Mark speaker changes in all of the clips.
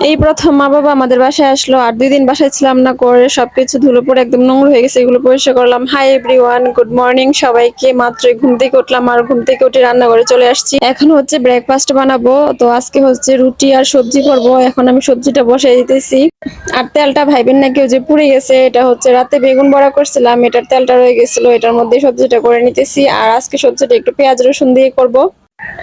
Speaker 1: এই প্রথম মা বাবা আমাদের বাসায় আসলো, আর 2 দিন বাসায় ছিলাম না, করে সবকিছু ধুলো পড়ে একদম নোংরা হয়ে গেছে, এগুলো পরিষ্কার করলাম। হাই এভরিওয়ান, গুড মর্নিং সবাইকে। মাত্রই ঘুম থেকে উঠলাম, আর ঘুম থেকে উঠে রান্নাঘরে চলে আসছি। এখন হচ্ছে ব্রেকফাস্ট বানাবো, তো আজকে হচ্ছে রুটি আর সবজি করবো। এখন আমি সবজিটা বসাই দিতেছি। আর তেলটা ভাইবেন না কেউ যে পুড়ে গেছে, এটা হচ্ছে রাতে বেগুন বড়া করছিলাম, এটার তেলটা রয়ে গেছিল, এটার মধ্যে সবজিটা করে নিতেছি। আর আজকে সবজিটা একটু পেঁয়াজ রসুন দিয়ে করব।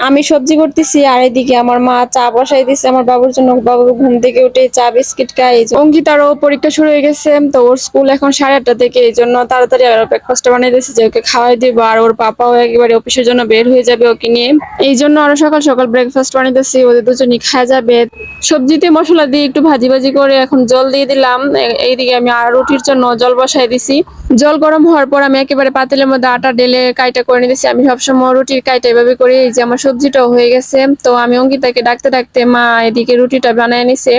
Speaker 1: আমি সবজি করতেছি, আর এদিকে আমার মা চা বসাই দিছে আমার বাবুর জন্য। বাবু ঘুম থেকে উঠে চা বিস্কিট খায়। অঙ্কিতারও পরীক্ষা শুরু হয়ে গেছে, তো ওর স্কুল এখন 8:30 থেকে, এই জন্য তাড়াতাড়ি আর ব্রেকফাস্ট বানিয়ে দিয়েছে যে ওকে খাওয়াই দিব। আর ওর পাপাও একেবারে অফিসের জন্য বের হয়ে যাবে ওকে নিয়ে, এই জন্য আরো সকাল সকাল ব্রেকফাস্ট বানিয়েছি, ওদের দুজনই খাওয়া যাবে। সবজিতে মশলা দিয়ে একটু ভাজি ভাজি করে এখন জল দিয়ে দিলাম। এইদিকে আমি আর রুটির জন্য জল বসাই দিছি। জল গরম হওয়ার পর আমি একেবারে পাতিলের মধ্যে আটা ঢেলে কাইটা করে নিতেছি। আমি সবসময় রুটির কাইটা এভাবে করি। এই যে আমার সবজিটাও হয়ে গেছে, তো আমি অঙ্কিতাকে ডাকতে ডাকতে মা এদিকে রুটিটা বানায় নিছে।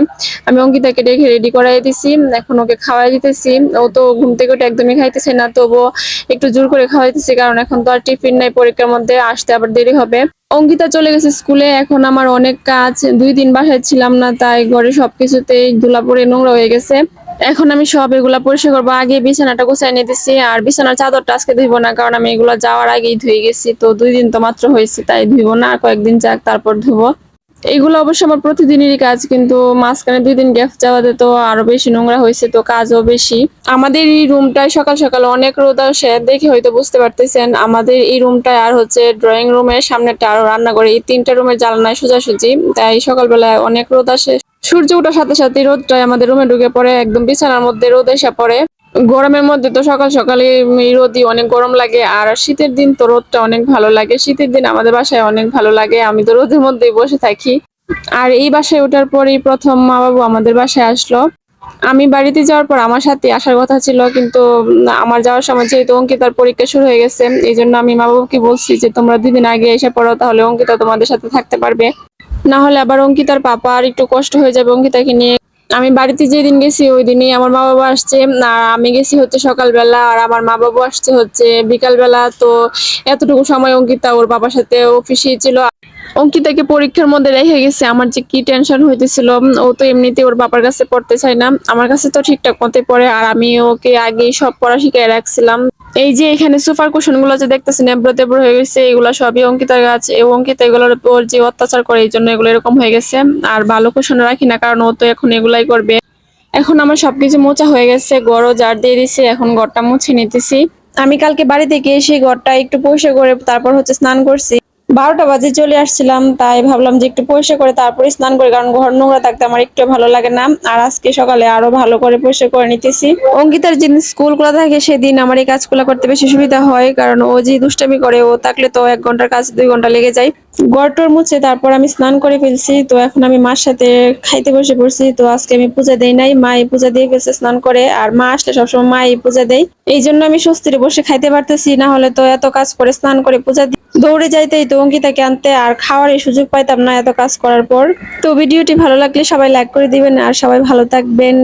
Speaker 1: আমি অঙ্কিতাকে ডেকে রেডি করাই দিছি, এখন ওকে খাওয়াই দিতেছি। ও তো ঘুম থেকে উঠে একদমই খাইতেছে না, তবুও একটু জোর করে খাওয়াইতেছি, কারণ এখন তো আর টিফিন নাই, পরীক্ষার মধ্যে আসতে আবার দেরি হবে। অঙ্কিতা চলে গেছে স্কুলে, এখন আমার অনেক কাজ। 2 দিন বাসায় ছিলাম না, তাই ঘরে সবকিছুতেই ধুলা পড়ে নোংরা হয়ে গেছে। এখন আমি সব এগুলা পরিষ্কার করবো। আগে বিছানাটা গুছাই নিতেছি, আর বিছানার চাদরটা আজকে ধুইবো না, কারণ আমি এগুলা যাওয়ার আগেই ধুয়ে গেছি। তো 2 দিন তো মাত্র হয়েছে, তাই ধুইবো না, আর কয়েকদিন যাক তারপর ধুবো। এগুলো অবশ্য আমার প্রতিদিনেরই কাজ, কিন্তু মাঝখানে 2 দিন গ্যাপ যাওয়াতে তো আরো বেশি নোংরা হয়েছে, তো কাজও বেশি। আমাদের এই রুমটায় সকাল সকাল অনেক রোদ আসে, দেখে হয়তো বুঝতে পারতেছেন। আমাদের এই রুমটায় আর হচ্ছে ড্রয়িং রুমের সামনেটা আর রান্নাঘরে, এই 3টা রুমের জানালায় সোজাসুজি, তাই সকালবেলায় অনেক রোদ আসে। সূর্য ওঠার সাথে সাথে রোদটাই আমাদের রুমে ঢুকে পড়ে, একদম বিছানার মধ্যে রোদ এসে পড়ে। গরমের মধ্যে তো সকাল সকালে এই রোদই অনেক গরম লাগে, আর শীতের দিন তো রোদটা অনেক ভালো লাগে। শীতের দিন আমাদের বাসায় অনেক ভালো লাগে, আমি তো রোদের মধ্যেই বসে থাকি। আর এই বাসায় ওঠার পরেই প্রথম মা বাবু আমাদের বাসায় আসলো। আমি বাড়িতে যাওয়ার পর আমার সাথে আসার কথা ছিল, কিন্তু আমার যাওয়ার সময় যেহেতু অঙ্কিতার পরীক্ষা শুরু হয়ে গেছে, এই জন্য আমি মা বাবুকে বলছি যে তোমরা 2 দিন আগে এসে পড়ো, তাহলে অঙ্কিতা তোমাদের সাথে থাকতে পারবে। না হলে আবার অঙ্কিতার পাপা আর একটু কষ্ট হয়ে যাবে অঙ্কিতাকে নিয়ে। আমি বাড়িতে যেদিন গেছি ওই দিনই আমার মা বাবা আসছে, আর আমি গেছি হচ্ছে সকালবেলা, আর আমার মা বাবা আসছে হচ্ছে বিকালবেলা। তো এতটুকু সময় অঙ্কিতা ওর বাবার সাথে অফিসে ছিল। অঙ্কিতাকে পরীক্ষার মধ্যে রেখে গেছে, আমার যে কি টেনশন হইতেছিল। ও তো এমনিতে ওর বাবার কাছে পড়তে চায় না, আমার কাছে তো ঠিকঠাক মতো পড়ে, আর আমি ওকে আগেই সব পড়া শিখিয়ে রাখছিলাম। এই যে এখানে সোফার কুশন গুলো যে দেখতেছেন এবড়ো তেবড়ো হয়ে গেছে, এগুলো সবই অঙ্কিতার গাছ। এবং অঙ্কিতা এগুলোর উপর যে অত্যাচার করে, এই জন্য এগুলো এরকম হয়ে গেছে। আর ভালো কুশন রাখি না, কারণ ও তো এখন এগুলাই করবে। এখন আমার সবকিছু মোছা হয়ে গেছে, ঘরও ঝাড় দিয়ে দিছি, এখন ঘরটা মুছে নিতেছি। আমি কালকে বাড়ি থেকে এসে ঘরটা একটু পরিষ্কার করে তারপর হচ্ছে স্নান করছি। 12টা বাজে চলে আসছিলাম, তাই ভাবলাম যে একটু পরিষ্কার করে তারপরে স্নান করি, কারণ ঘর নোংরা থাকতে আমার একটু ভালো লাগে না। আর আজকে সকালে আরো ভালো করে পরিষ্কার করে নিতেছি। অঙ্কিতার যেদিন স্কুল খোলা থাকে সেদিন আমার এই কাজগুলো করতে বেশি সুবিধা হয়, কারণ ও যে দুষ্টামি করে, ও থাকলে তো 1 ঘন্টার কাজ 2 ঘন্টা লেগে যায়। ঘরটর মুছে তারপর আমি স্নান করে ফেলছি, তো এখন আমি মার সাথে খাইতে বসে পড়ছি। তো আজকে আমি পূজা দেই নাই, মাই পূজা দিয়ে ফেলছে স্নান করে, আর মা আসলে সবসময় মাই পূজা দেয়। এই জন্য আমি স্বস্তিরে বসে খাইতে পারতেছি, না হলে তো এত কাজ করে স্নান করে পূজা দৌড়ে যাইতেই তো অঙ্কিতাকে আনতে, আর খাওয়ার এই সুযোগ পাইতাম না এত কাজ করার পর। তো ভিডিওটি ভালো লাগলে সবাই লাইক করে দিবেন, আর সবাই ভালো থাকবেন।